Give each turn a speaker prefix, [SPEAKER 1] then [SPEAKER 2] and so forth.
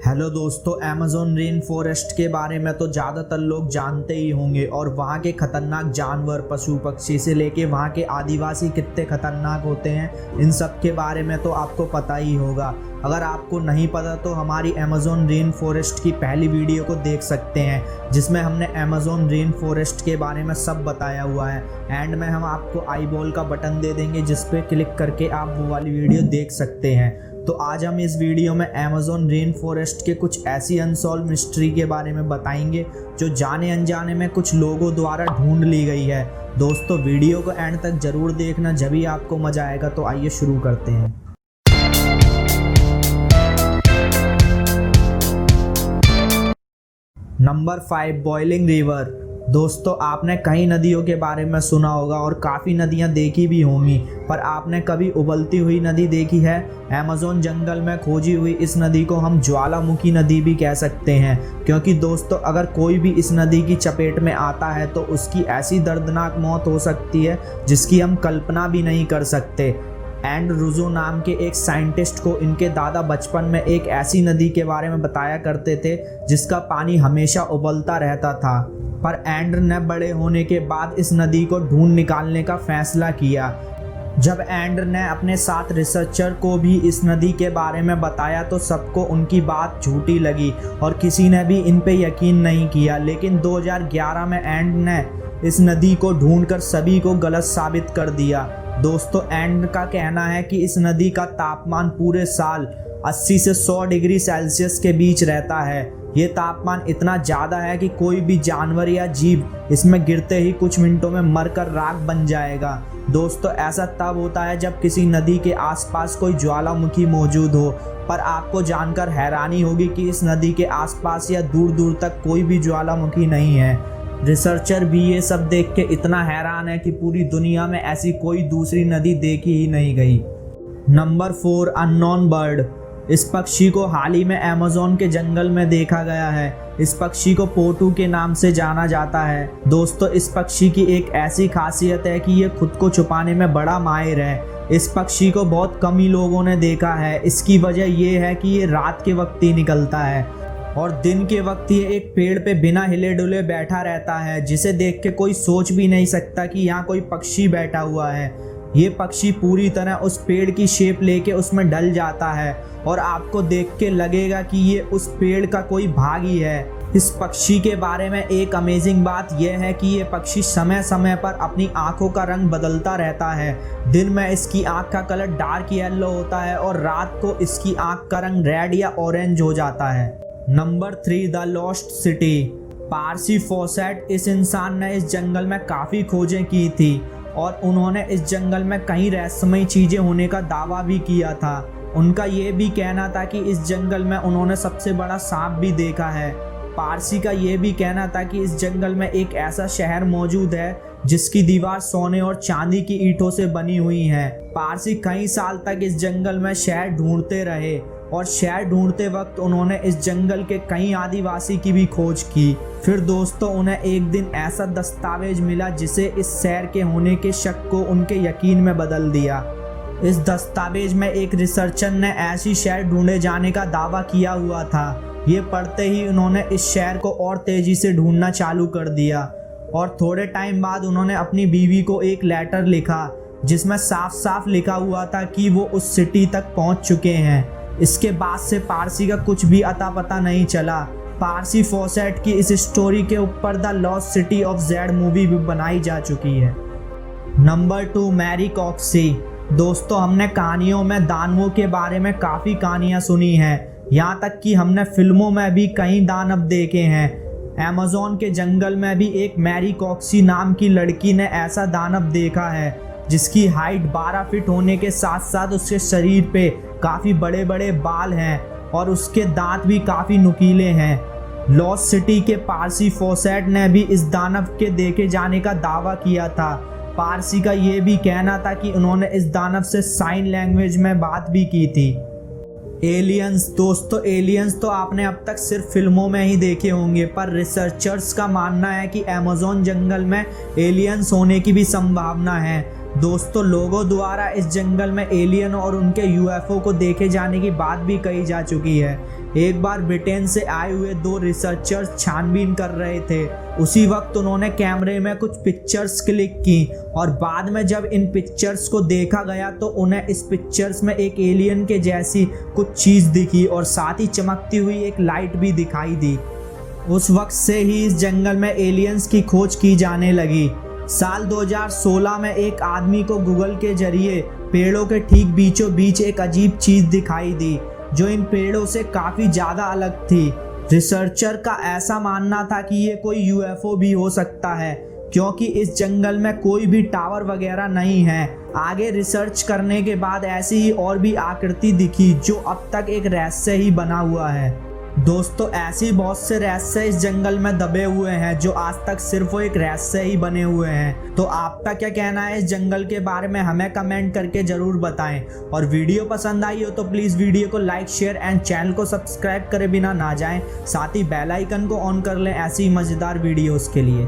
[SPEAKER 1] Hello दोस्तों, Amazon rain forest के बारे में तो ज़्यादातर लोग जानते ही होंगे और वहाँ के ख़तरनाक जानवर, पशु पक्षी से लेके वहाँ के आदिवासी कितने ख़तरनाक होते हैं, इन सब के बारे में तो आपको पता ही होगा। अगर आपको नहीं पता तो हमारी अमेज़न रेन फॉरेस्ट की पहली वीडियो को देख सकते हैं, जिसमें हमने अमेज़न रेन फॉरेस्ट के बारे में सब बताया हुआ है। एंड में हम आपको आई बॉल का बटन दे देंगे, जिस पे क्लिक करके आप वो वाली वीडियो देख सकते हैं। तो आज हम इस वीडियो में अमेज़न रेन फॉरेस्ट के कुछ ऐसी अनसॉल्व मिस्ट्री के बारे में बताएंगे जो जाने अनजाने में कुछ लोगों द्वारा ढूंढ ली गई है। दोस्तों, वीडियो को एंड तक जरूर देखना, जब भी आपको मजा आएगा। तो आइए शुरू करते हैं। Number 5, boiling river. दोस्तों, आपने कई नदियों के बारे में सुना होगा और काफ़ी नदियां देखी भी होंगी, पर आपने कभी उबलती हुई नदी देखी है? अमेज़न जंगल में खोजी हुई इस नदी को हम ज्वालामुखी नदी भी कह सकते हैं, क्योंकि दोस्तों अगर कोई भी इस नदी की चपेट में आता है तो उसकी ऐसी दर्दनाक मौत हो सकती है जिसकी हम कल्पना भी नहीं कर सकते। एंड रूजो नाम के एक साइंटिस्ट को इनके दादा बचपन में एक ऐसी नदी के बारे में बताया करते थे जिसका पानी हमेशा उबलता रहता था, पर एंड्र ने बड़े होने के बाद इस नदी को ढूंढ निकालने का फैसला किया। जब एंड्र ने अपने साथ रिसर्चर को भी इस नदी के बारे में बताया तो सबको उनकी बात झूठी लगी और किसी ने भी इन पे यकीन नहीं किया। लेकिन 2011 में एंड्र ने इस नदी को ढूंढकर सभी को गलत साबित कर दिया। दोस्तों, एंड्र का कहना है कि इस नदी का तापमान पूरे साल 80 से 100 डिग्री सेल्सियस के बीच रहता है। ये तापमान इतना ज़्यादा है कि कोई भी जानवर या जीव इसमें गिरते ही कुछ मिनटों में मरकर राख बन जाएगा। दोस्तों, ऐसा तब होता है जब किसी नदी के आसपास कोई ज्वालामुखी मौजूद हो, पर आपको जानकर हैरानी होगी कि इस नदी के आसपास या दूर दूर तक कोई भी ज्वालामुखी नहीं है। रिसर्चर भी ये सब देख के इतना हैरान है कि पूरी दुनिया में ऐसी कोई दूसरी नदी देखी ही नहीं गई। Number 4, unknown bird. इस पक्षी को हाल ही में अमेज़न के जंगल में देखा गया है। इस पक्षी को पोटू के नाम से जाना जाता है। दोस्तों, इस पक्षी की एक ऐसी खासियत है कि ये खुद को छुपाने में बड़ा माहिर है। इस पक्षी को बहुत कम ही लोगों ने देखा है। इसकी वजह ये है कि ये रात के वक्त ही निकलता है और दिन के वक्त ये एक पेड़ पे बिना हिले डुले बैठा रहता है, जिसे देख के कोई सोच भी नहीं सकता कि यहाँ कोई पक्षी बैठा हुआ है। ये पक्षी पूरी तरह उस पेड़ की शेप लेके उसमें ढल जाता है और आपको देख के लगेगा कि ये उस पेड़ का कोई भाग ही है। इस पक्षी के बारे में एक अमेजिंग बात यह है कि ये पक्षी समय समय पर अपनी आंखों का रंग बदलता रहता है। दिन में इसकी आंख का कलर डार्क येलो होता है और रात को इसकी आंख का रंग रेड या ऑरेंज हो जाता है। Number 3, the lost city. Percy Fawcett इस इंसान ने इस जंगल में काफ़ी खोजें की थी और उन्होंने इस जंगल में कई रहस्यमयी चीज़ें होने का दावा भी किया था। उनका ये भी कहना था कि इस जंगल में उन्होंने सबसे बड़ा सांप भी देखा है। पारसी का ये भी कहना था कि इस जंगल में एक ऐसा शहर मौजूद है जिसकी दीवार सोने और चांदी की ईंटों से बनी हुई है। पारसी कई साल तक इस जंगल में शहर ढूंढते रहे और शहर ढूंढते वक्त उन्होंने इस जंगल के कई आदिवासी की भी खोज की। फिर दोस्तों, उन्हें एक दिन ऐसा दस्तावेज मिला जिसे इस शहर के होने के शक को उनके यकीन में बदल दिया। इस दस्तावेज में एक रिसर्चर ने ऐसी शहर ढूंढे जाने का दावा किया हुआ था। ये पढ़ते ही उन्होंने इस शहर को और तेजी से ढूंढना चालू कर दिया और थोड़े टाइम बाद उन्होंने अपनी बीवी को एक लेटर लिखा जिसमें साफ साफ लिखा हुआ था कि वो उस सिटी तक पहुंच चुके हैं। इसके बाद से पारसी का कुछ भी अता पता नहीं चला। पारसी फॉसेट की इस स्टोरी के ऊपर the lost city of Z movie भी बनाई जा चुकी है। नंबर 2, मैरी कॉक्सी। दोस्तों, हमने कहानियों में दानवों के बारे में काफ़ी कहानियाँ सुनी हैं, यहाँ तक कि हमने फिल्मों में भी कई दानव देखे हैं। अमेज़न के जंगल में भी एक मैरी कॉक्सी नाम की लड़की ने ऐसा दानव देखा है जिसकी हाइट 12 फीट होने के साथ साथ उसके शरीर पे काफ़ी बड़े बड़े बाल हैं और उसके दांत भी काफ़ी नुकीले हैं। लॉस्ट सिटी के पारसी फॉसेट ने भी इस दानव के देखे जाने का दावा किया था। पारसी का ये भी कहना था कि उन्होंने इस दानव से साइन लैंग्वेज में बात भी की थी। एलियंस। दोस्तों, एलियंस तो आपने अब तक सिर्फ फिल्मों में ही देखे होंगे, पर रिसर्चर्स का मानना है कि अमेज़न जंगल में एलियंस होने की भी संभावना है। दोस्तों, लोगों द्वारा इस जंगल में एलियन और उनके यूएफओ को देखे जाने की बात भी कही जा चुकी है। एक बार ब्रिटेन से आए हुए 2 रिसर्चर्स छानबीन कर रहे थे। उसी वक्त उन्होंने कैमरे में कुछ पिक्चर्स क्लिक की और बाद में जब इन पिक्चर्स को देखा गया तो उन्हें इस पिक्चर्स में एक एलियन के जैसी कुछ चीज़ दिखी और साथ ही चमकती हुई एक लाइट भी दिखाई दी। उस वक्त से ही इस जंगल में एलियंस की खोज की जाने लगी। साल 2016 में एक आदमी को गूगल के जरिए पेड़ों के ठीक बीचों बीच एक अजीब चीज़ दिखाई दी जो इन पेड़ों से काफ़ी ज़्यादा अलग थी। रिसर्चर का ऐसा मानना था कि ये कोई यूएफओ भी हो सकता है क्योंकि इस जंगल में कोई भी टावर वगैरह नहीं है। आगे रिसर्च करने के बाद ऐसी ही और भी आकृति दिखी जो अब तक एक रहस्य ही बना हुआ है। दोस्तों, ऐसी बहुत से रहस्य इस जंगल में दबे हुए हैं जो आज तक सिर्फ वो एक रहस्य ही बने हुए हैं। तो आपका क्या कहना है इस जंगल के बारे में, हमें कमेंट करके ज़रूर बताएं। और वीडियो पसंद आई हो तो प्लीज़ वीडियो को लाइक, शेयर एंड चैनल को सब्सक्राइब करे बिना ना जाएं। साथ ही बेल आइकन को ऑन कर लें ऐसी मज़ेदार वीडियोज़ के लिए।